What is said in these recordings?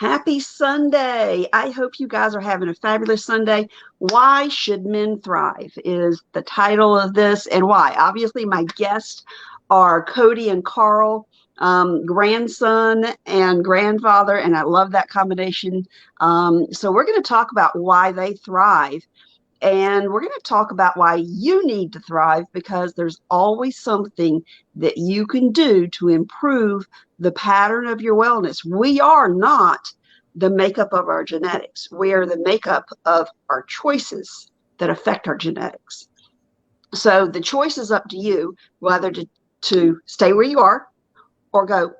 Happy Sunday. I hope you guys are having a fabulous Sunday. Why should men thrive is the title of this, and why. Obviously, my guests are Cody and Carl, grandson and grandfather, and I love that combination. So, we're going to talk about why they thrive. And we're going to talk about why you need to thrive because there's always something that you can do to improve the pattern of your wellness. We are not the makeup of our genetics, we are the makeup of our choices that affect our genetics. So the choice is up to you whether to stay where you are or go,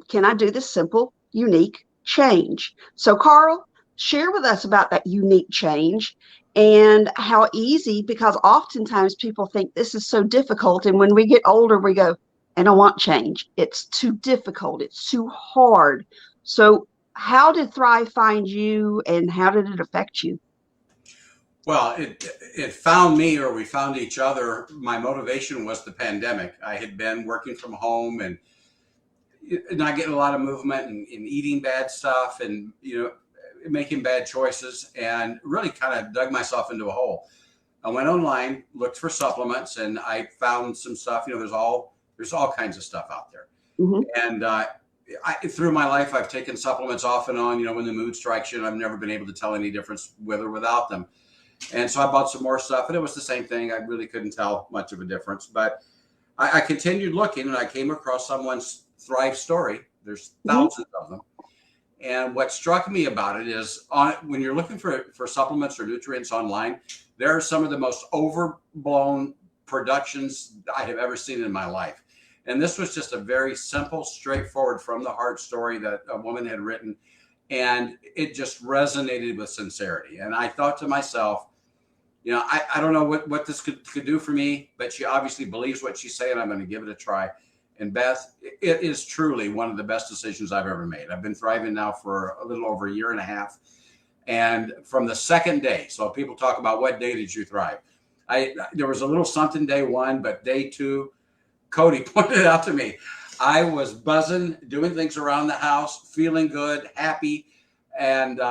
can I do this simple, unique change? So, Carl, share with us about that unique change and how easy, because oftentimes people think this is so difficult. And when we get older, we go, I don't want change. It's too difficult. It's too hard. So, how did Thrive find you and how did it affect you? Well, it found me, or we found each other. My motivation was the pandemic. I had been working from home and not getting a lot of movement and eating bad stuff and making bad choices, and really kind of dug myself into a hole. I went online, looked for supplements, and I found some stuff. There's all kinds of stuff out there. Mm-hmm. And through my life, I've taken supplements off and on. When the mood strikes you, and I've never been able to tell any difference with or without them. And so I bought some more stuff, and it was the same thing. I really couldn't tell much of a difference. But I continued looking, and I came across someone's Thrive story. There's Mm-hmm. thousands of them. And what struck me about it is when you're looking for supplements or nutrients online, there are some of the most overblown productions I have ever seen in my life. And this was just a very simple, straightforward, from the heart story that a woman had written. And it just resonated with sincerity. And I thought to myself, I don't know what this could do for me, but she obviously believes what she's saying. I'm going to give it a try. And Beth, it is truly one of the best decisions I've ever made. I've been thriving now for a little over a year and a half. And from the second day, so people talk about what day did you thrive? There was a little something day one, but day two, Cody pointed it out to me. I was buzzing, doing things around the house, feeling good, happy. And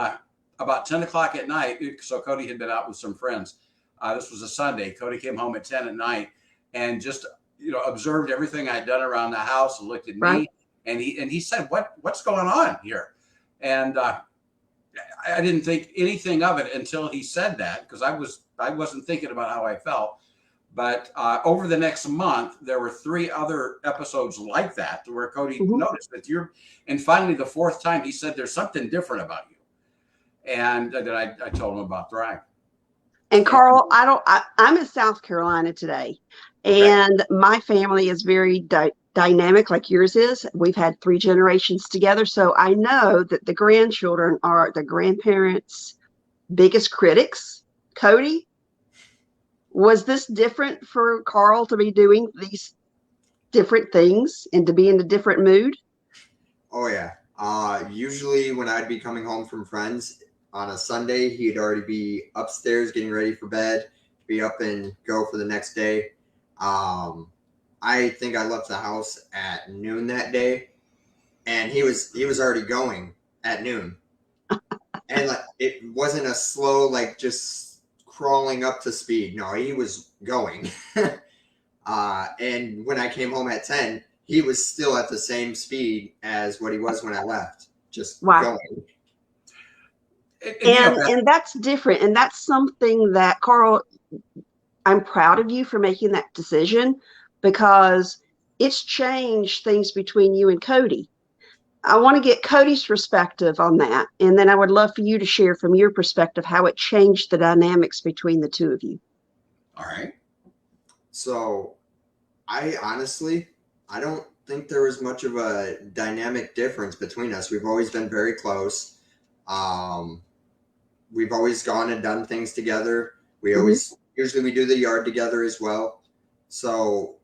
about 10 o'clock at night, so Cody had been out with some friends. This was a Sunday. Cody came home at 10 at night and just observed everything I'd done around the house and looked at Right. me, and he said, what's going on here? And I didn't think anything of it until he said that, because I wasn't thinking about how I felt. But over the next month, there were 3 other episodes like that where Cody Mm-hmm. noticed that and finally the 4th time he said, there's something different about you. And then I told him about Thrive. And And, Carl, I'm in South Carolina today, okay. and my family is very dynamic, like yours is. We've had 3 generations together, so I know that the grandchildren are the grandparents' biggest critics. Cody, was this different for Carl to be doing these different things and to be in a different mood? Oh yeah. Usually when I'd be coming home from friends on a Sunday, he'd already be upstairs getting ready for bed, be up and go for the next day. Um, I think I left the house at noon that day, and he was already going at noon, and like it wasn't a slow like just crawling up to speed. No, he was going. And when I came home at 10, he was still at the same speed as what he was when I left, just Wow. going. And that's different. And that's something that, Carl, I'm proud of you for making that decision because it's changed things between you and Cody. I want to get Cody's perspective on that. And then I would love for you to share from your perspective how it changed the dynamics between the two of you. All right. So I honestly, I don't think there was much of a dynamic difference between us. We've always been very close. Um, we've always gone and done things together. We Mm-hmm. always usually we do the yard together as well. So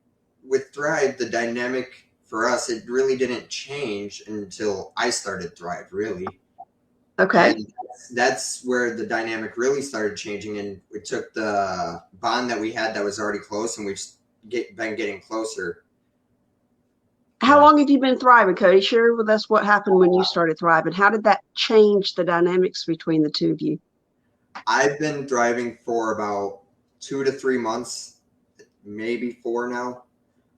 with Thrive, the dynamic for us, it really didn't change until I started Thrive, really. Okay. And that's where the dynamic really started changing. And we took the bond that we had that was already close, and we've been getting closer. How Yeah. long have you been thriving, Cody? Share with us what happened when you started thriving. How did that change the dynamics between the two of you? I've been thriving for about 2 to 3 months, maybe 4 now.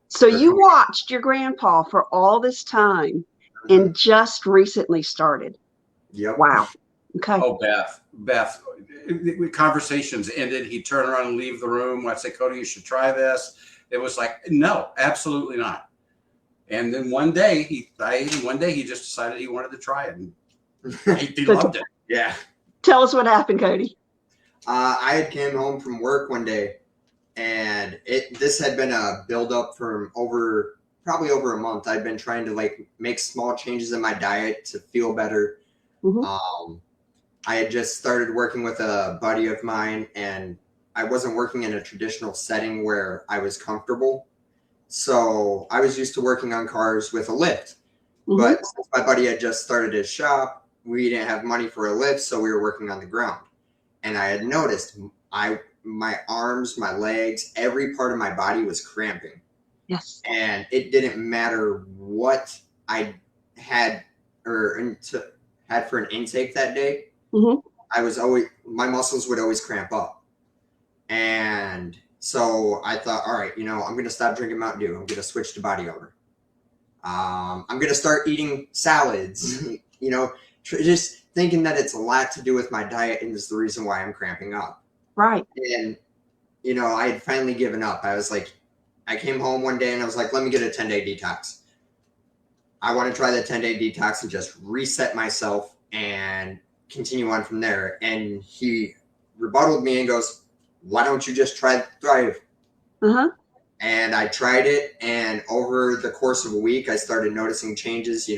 So They're you coming. watched your grandpa for all this time Mhm. and just recently started. Yep. Wow. Okay. Oh, Beth, conversations ended. He'd turn around and leave the room. I'd say, Cody, you should try this. It was like, no, absolutely not. And then one day he just decided he wanted to try it, and he So loved it. Yeah. tell us what happened, Cody. I had came home from work one day, and this had been a build up from probably over a month. I'd been trying to like make small changes in my diet to feel better. Mhm. I had just started working with a buddy of mine, and I wasn't working in a traditional setting where I was comfortable. So I was used to working on cars with a lift. Mhm. But since my buddy had just started his shop, we didn't have money for a lift, so we were working on the ground. And I had noticed my arms, my legs, every part of my body was cramping. Yes. And it didn't matter what I had had for an intake that day. Mhm. My muscles would always cramp up. And so I thought, all right, I'm going to stop drinking Mountain Dew. I'm going to switch to body odor. I'm going to start eating salads, just thinking that it's a lot to do with my diet and is the reason why I'm cramping up. Right. And, I had finally given up. I came home one day and I was like, let me get a 10-day detox. I want to try the 10-day detox and just reset myself and continue on from there. And he rebutted me and goes, why don't you just try Thrive? Uh-huh. And I tried it, and over the course of a week, I started noticing changes.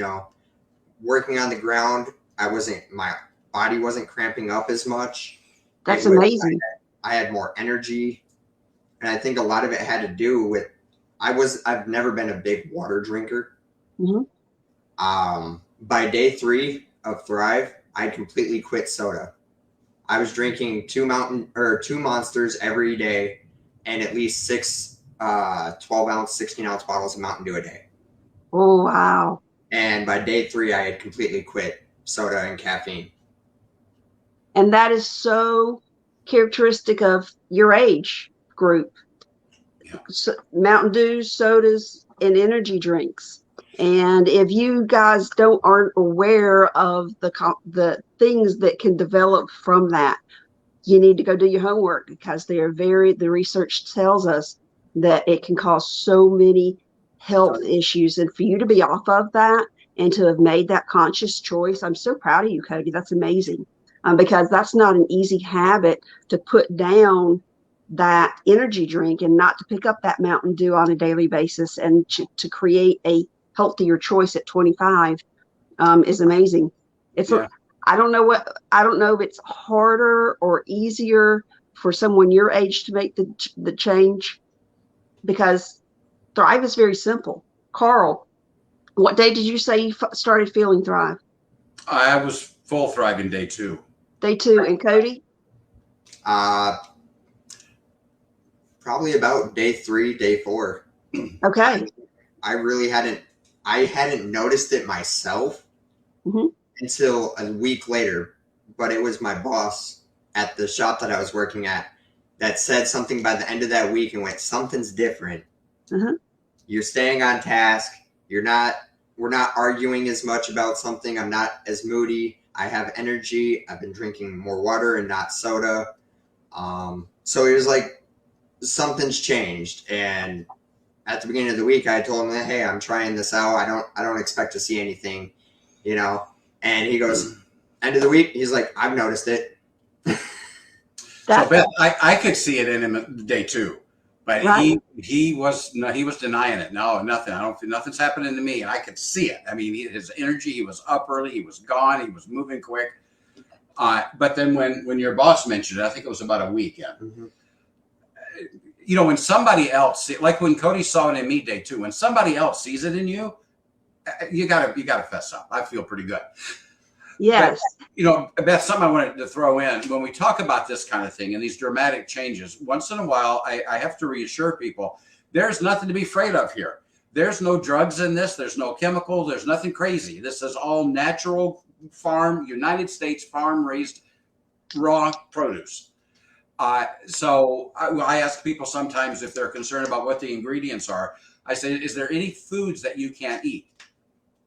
Working on the ground, my body wasn't cramping up as much. That's amazing. I had more energy, and I think a lot of it had to do with I've never been a big water drinker. Mhm. By day 3 of Thrive, I completely quit soda. I was drinking 2 Monsters every day, and at least 6 12-ounce, 16-ounce bottles of Mountain Dew a day. Oh, wow. And by day 3, I had completely quit soda and caffeine. And that is so characteristic of your age group. Yeah. So, Mountain Dew, sodas, and energy drinks. And if you guys aren't aware of the things that can develop from that, you need to go do your homework, because the research tells us that it can cause so many health issues. And for you to be off of that and to have made that conscious choice, I'm so proud of you, Cody. That's amazing. Because that's not an easy habit to put down that energy drink and not to pick up that Mountain Dew on a daily basis, and to create a healthier choice at 25 is amazing. Yeah. I don't know if it's harder or easier for someone your age to make the change, because Thrive is very simple. Carl, what day did you say you started feeling Thrive? I was full thriving day 2. Day 2. And Cody? Probably about day 3, day 4. Okay. I hadn't noticed it myself until a week later, but it was my boss at the shop that I was working at that said something by the end of that week and went, something's different. You're staying on task. We're not arguing as much about something. I'm not as moody. I have energy. I've been drinking more water and not soda. So it was like something's changed. And at the beginning of the week, I told him that, hey, I'm trying this out. I don't expect to see anything, And he goes, end of the week, he's like, I've noticed it. So Beth, I could see it in him day 2, but right. he was denying it. No, nothing. I don't feel nothing's happening to me, and I could see it. I mean, his energy. He was up early. He was gone. He was moving quick. But then when your boss mentioned it, I think it was about a week in. When somebody else, like when Cody saw it in me day 2, when somebody else sees it in you, you gotta fess up. I feel pretty good. Yes. But, Beth, something I wanted to throw in when we talk about this kind of thing and these dramatic changes, once in a while, I have to reassure people there's nothing to be afraid of here. there's no drugs in this. There's no chemicals. There's nothing crazy. This is all natural farm, United States farm raised raw produce. So I ask people sometimes if they're concerned about what the ingredients are. I say, is there any foods that you can't eat?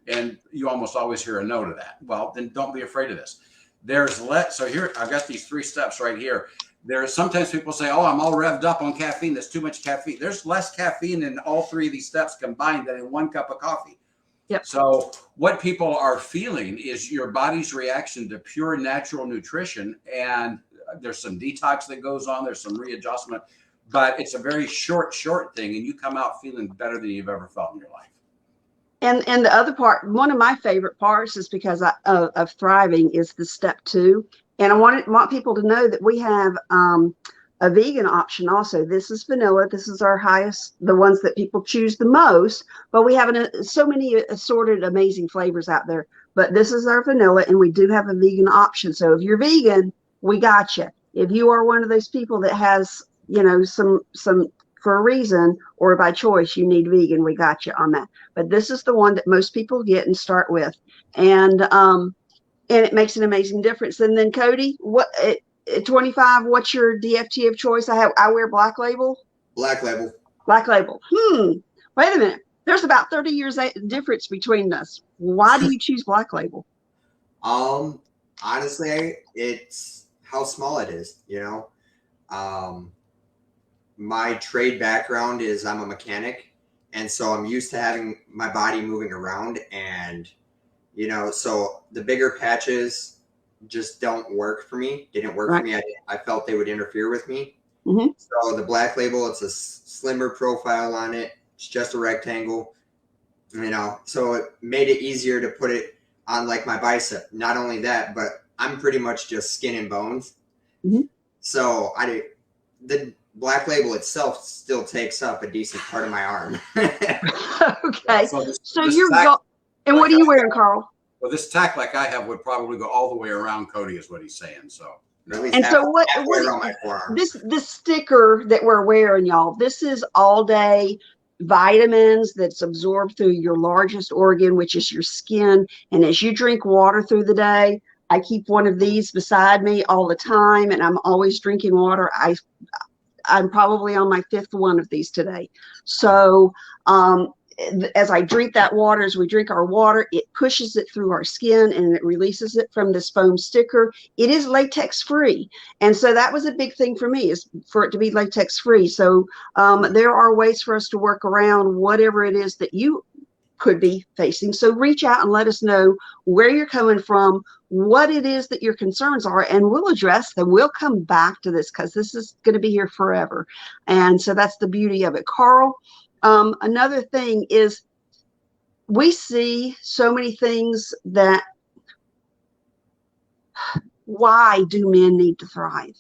And you almost always hear a no to that. Well, then don't be afraid of this. So here, I've got these 3 steps right here. There's sometimes people say, oh, I'm all revved up on caffeine. There's too much caffeine. There's less caffeine in all 3 of these steps combined than in 1 cup of coffee. Yep. So what people are feeling is your body's reaction to pure natural nutrition. And there's some detox that goes on. There's some readjustment, but it's a very short thing. And you come out feeling better than you've ever felt in your life. And the other part, one of my favorite parts is because of thriving is the step 2. And I want people to know that we have a vegan option also. This is vanilla. This is our highest, the ones that people choose the most, but we have so many assorted amazing flavors out there. But this is our vanilla, and we do have a vegan option. So if you're vegan, we got you. If you are one of those people that has, some for a reason or by choice, you need vegan, we got you on that. But this is the one that most people get and start with. And it makes an amazing difference. And then Cody, at 25, what's your DFT of choice? I wear Black Label. Black Label. Black Label. Wait a minute. There's about 30 years difference between us. Why do you choose Black Label? Honestly, it's how small it is, my trade background is I'm a mechanic, and so I'm used to having my body moving around, and so the bigger patches just don't work for me. Didn't work for me. I felt they would interfere with me. Mm-hmm. So the Black Label, it's a slimmer profile on it. It's just a rectangle, so it made it easier to put it on like my bicep. Not only that, but I'm pretty much just skin and bones. Mm-hmm. So the Black Label itself still takes up a decent part of my arm. Okay. So you're and like what are you wearing, Carl? Well, this tack like I have would probably go all the way around Cody is what he's saying. So and so what on my forearm. This sticker that we're wearing, y'all, this is all day vitamins that's absorbed through your largest organ, which is your skin. And as you drink water through the day, I keep one of these beside me all the time, and I'm always drinking water. I'm probably on my 5th one of these today. So as I drink that water, as we drink our water, it pushes it through our skin and it releases it from this foam sticker. It is latex free. And so that was a big thing for me, is for it to be latex free. So there are ways for us to work around whatever it is that you could be facing. So reach out and let us know where you're coming from, what it is that your concerns are, and we'll address them. We'll come back to this because this is going to be here forever. And so that's the beauty of it. Carl, another thing is we see so many things that why do men need to thrive?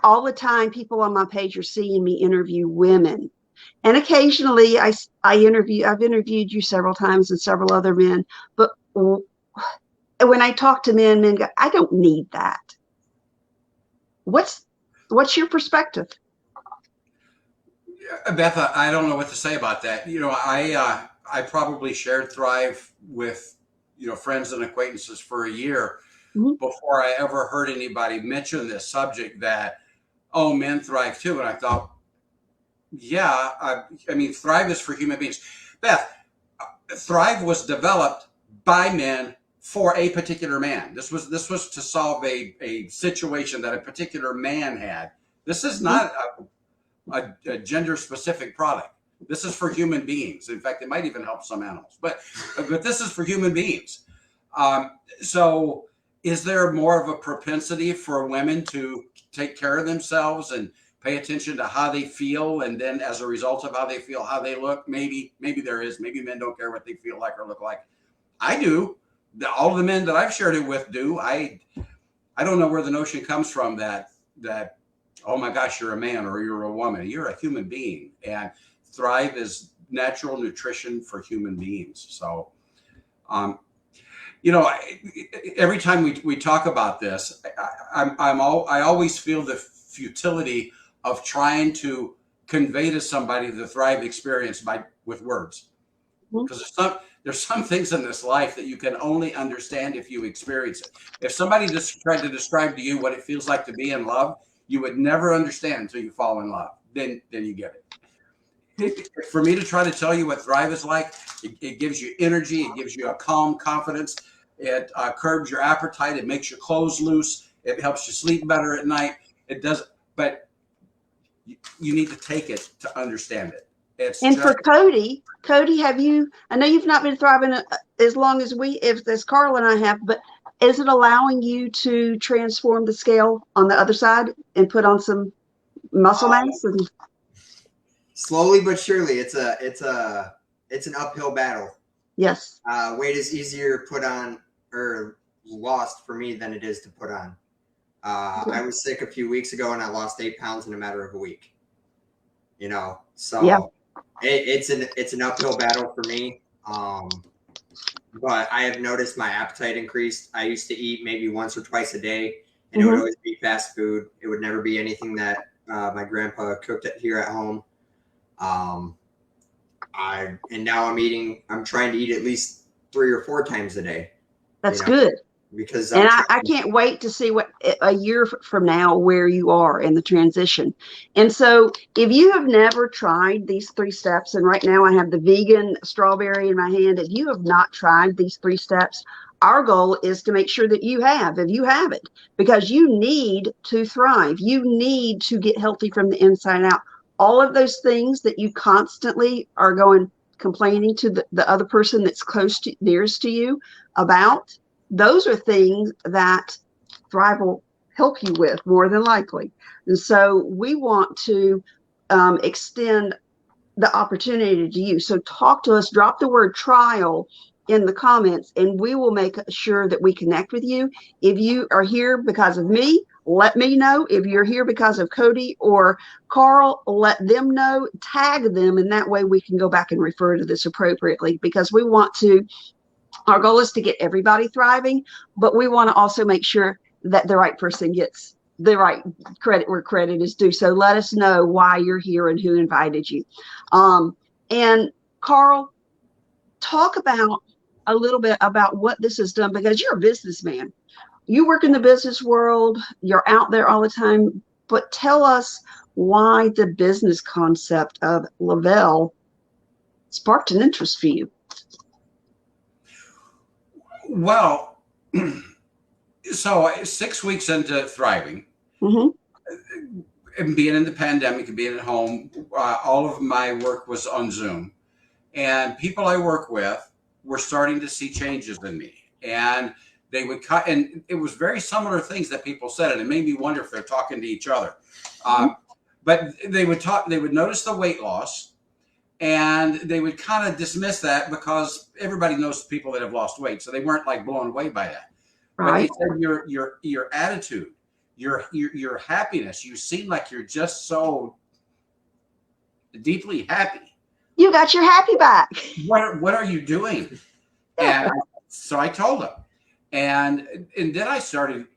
All the time, people on my page are seeing me interview women. And occasionally I've interviewed you several times and several other men, but when I talk to men go, I don't need that. What's your perspective? Beth, I don't know what to say about that. I probably shared Thrive with, friends and acquaintances for a year before I ever heard anybody mention this subject that, oh, men thrive too. And I thought, yeah, I mean, Thrive is for human beings. Beth, Thrive was developed by men for a particular man. This was to solve a situation that a particular man had. This is not a gender specific product. This is for human beings. In fact, it might even help some animals, but this is for human beings. So is there more of a propensity for women to take care of themselves and pay attention to how they feel, and then as a result of how they feel, how they look? Maybe there is. Maybe men don't care what they feel like or look like. I do. All of the men that I've shared it with do. I don't know where the notion comes from that oh my gosh, you're a man or you're a woman. You're a human being, and Thrive is natural nutrition for human beings. So, every time we talk about this, I always feel the futility of trying to convey to somebody the Thrive experience with words. Mhm. because there's some things in this life that you can only understand if you experience it. If somebody just tried to describe to you what it feels like to be in love, you would never understand until you fall in love. Then you get it. For me to try to tell you what Thrive is like, it gives you energy, it gives you a calm confidence, it curbs your appetite, it makes your clothes loose, it helps you sleep better at night. It does, but you need to take it to understand it. And for Cody, I know you've not been thriving as long as as Carl and I have, but is it allowing you to transform the scale on the other side and put on some muscle mass? Slowly but surely, it's an uphill battle. Yes. Weight is easier put on or lost for me than it is to put on. I was sick a few weeks ago and I lost 8 pounds in a matter of a week. So yeah. It's an uphill battle for me. But I have noticed my appetite increased. I used to eat maybe once or twice a day, and it would always be fast food. It would never be anything that my grandpa cooked here at home. And now I'm trying to eat at least 3 or 4 times a day. That's good. Because I can't wait to see what a year from now where you are in the transition. And so if you have never tried these 3 steps, and right now I have the vegan strawberry in my hand, if you have not tried these 3 steps, our goal is to make sure that you have, if you haven't, because you need to thrive. You need to get healthy from the inside out. All of those things that you constantly are complaining to the other person that's nearest to you about, those are things that Thrive will help you with more than likely. And so we want to extend the opportunity to you. So talk to us, drop the word trial in the comments, and we will make sure that we connect with you. If you are here because of me, let me know. If you're here because of Cody or Carl, let them know, tag them, and that way we can go back and refer to this appropriately, because we want to, our goal is to get everybody thriving, but we want to also make sure that the right person gets the right credit where credit is due. So let us know why you're here and who invited you. And Carl, talk about a little bit about what this has done, because you're a businessman. You work in the business world, you're out there all the time, but tell us why the business concept of Le-Vel sparked an interest for you. Well, so 6 weeks into thriving, and being in the pandemic and being at home, all of my work was on Zoom, and people I work with were starting to see changes in me, and they would cut, and it was very similar things that people said, and it made me wonder if they're talking to each other. But they would notice the weight loss, and they would kind of dismiss that because everybody knows people that have lost weight, so they weren't like blown away by that. Right. But they said your attitude, your happiness, you seem like you're just so deeply happy. You got your happy back. What are you doing? And so I told them, and then I started,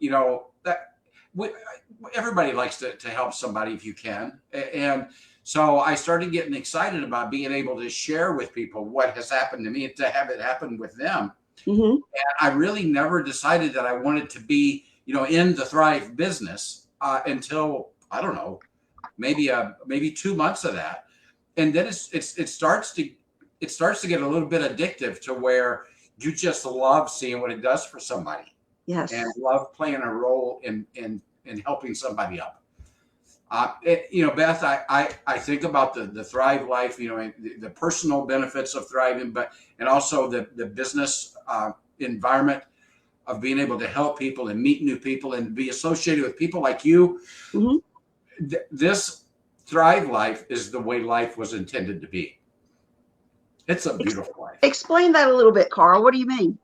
everybody likes to help somebody if you can, and so I started getting excited about being able to share with people what has happened to me and to have it happen with them. And I really never decided that I wanted to be, in the Thrive business until, I don't know, maybe 2 months of that. And then it starts to get a little bit addictive to where you just love seeing what it does for somebody. Yes. And love playing a role in helping somebody up. Beth, I think about the Thrive life, the personal benefits of thriving, and also the business environment of being able to help people and meet new people and be associated with people like you. This Thrive life is the way life was intended to be. It's a beautiful life. Explain that a little bit, Carl. What do you mean?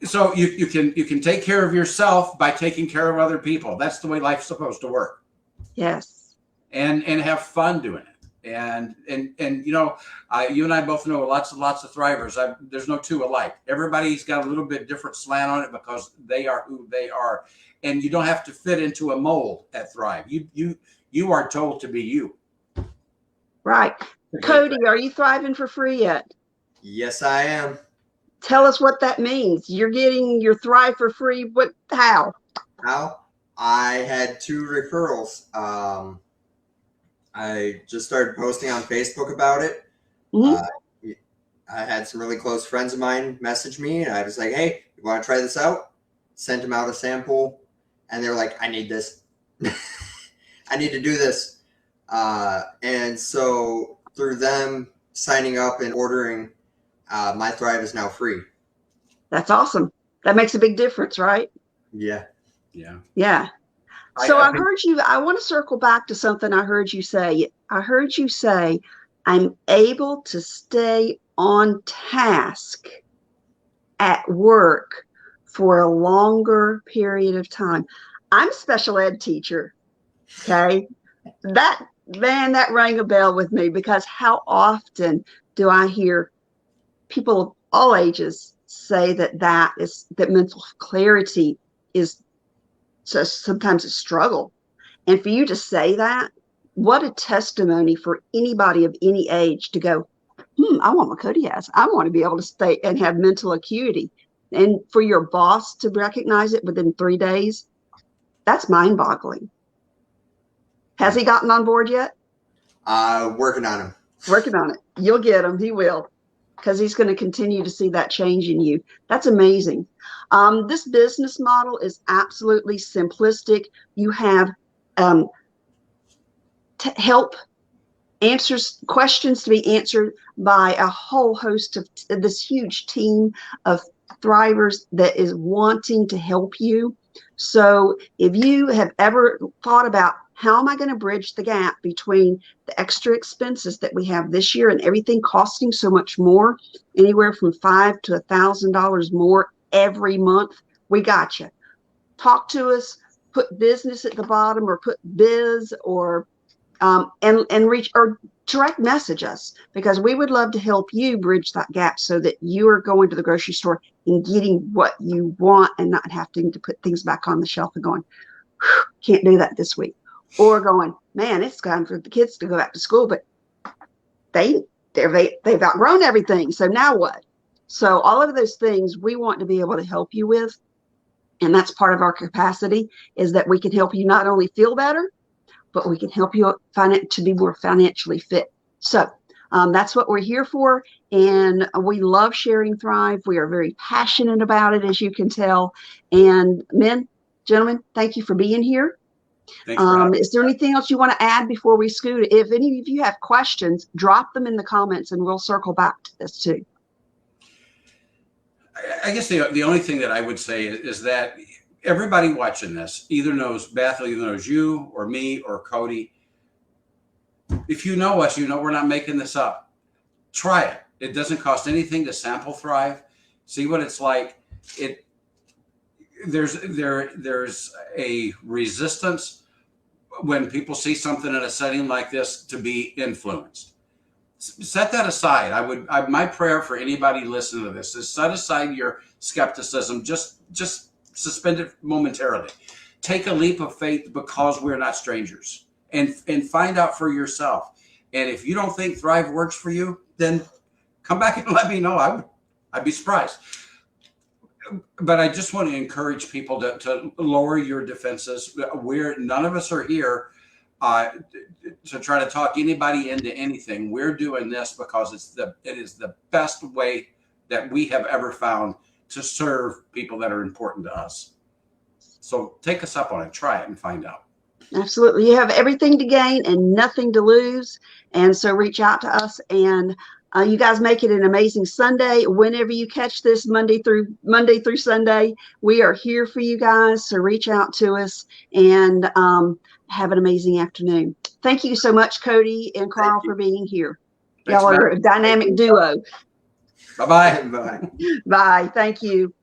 So you can take care of yourself by taking care of other people. That's the way life's supposed to work. Yes. And have fun doing it. And you and I both know lots and lots of thrivers. There's no two alike. Everybody's got a little bit different slant on it because they are who they are. And you don't have to fit into a mold at Thrive. You are told to be you. Right. Cody, are you thriving for free yet? Yes, I am. Tell us what that means. You're getting your Thrive for free. How? How? I had 2 referrals. I just started posting on Facebook about it. Mhm. I had some really close friends of mine message me, and I was like, "Hey, you want to try this out?" Sent them out a sample, and they were like, "I need this. I need to do this." And so through them signing up and ordering, my Thrive is now free. That's awesome. That makes a big difference, right? Yeah. Yeah. Yeah. I- So I I think- heard you, I want to circle back to something I heard you say. I heard you say, I'm able to stay on task at work for a longer period of time. I'm a special ed teacher. Okay. That, man, that rang a bell with me, because how often do I hear people of all ages say that mental clarity is just sometimes a struggle. And for you to say that, what a testimony for anybody of any age to go, I want what Cody has. I want to be able to stay and have mental acuity. And for your boss to recognize it within 3 days, that's mind boggling. Has he gotten on board yet? Working on him. Working on it. You'll get him. He will, because he's going to continue to see that change in you. That's amazing. This business model is absolutely simplistic. You have help answers, questions to be answered by a whole host of this huge team of thrivers that is wanting to help you. So if you have ever thought about, how am I going to bridge the gap between the extra expenses that we have this year and everything costing so much more, anywhere from $500 to $1,000 more every month, we got you. Talk to us, put business at the bottom, or put biz, or and reach or direct message us, because we would love to help you bridge that gap so that you are going to the grocery store and getting what you want and not having to put things back on the shelf and going, can't do that this week. Or going, man, it's time for the kids to go back to school, but they've outgrown everything. So now what? So all of those things we want to be able to help you with. And that's part of our capacity, is that we can help you not only feel better, but we can help you find it to be more financially fit. So that's what we're here for. And we love sharing Thrive. We are very passionate about it, as you can tell. And gentlemen, thank you for being here. Is there anything else you want to add before we scoot? If any of you have questions, drop them in the comments and we'll circle back to this too. I guess the only thing that I would say is that everybody watching this either knows Beth, either knows you or me or Cody. If you know us, you know we're not making this up. Try it. It doesn't cost anything to sample Thrive. See what it's like. There's a resistance when people see something in a setting like this to be influenced. Set that aside. My prayer for anybody listening to this is set aside your skepticism. Just suspend it momentarily. Take a leap of faith, because we're not strangers, and find out for yourself. And if you don't think Thrive works for you, then come back and let me know. I'd be surprised. But I just want to encourage people to lower your defenses. None of us are here to try to talk anybody into anything. We're doing this because it is the best way that we have ever found to serve people that are important to us. So take us up on it. Try it and find out. Absolutely. You have everything to gain and nothing to lose. And so reach out to us, and you guys make it an amazing Sunday. Whenever you catch this, Monday through Sunday, we are here for you guys. So reach out to us and have an amazing afternoon. Thank you so much, Cody and Carl, for being here. Thanks, Y'all are Matt. a dynamic duo. Bye-bye. Bye. Bye. Thank you.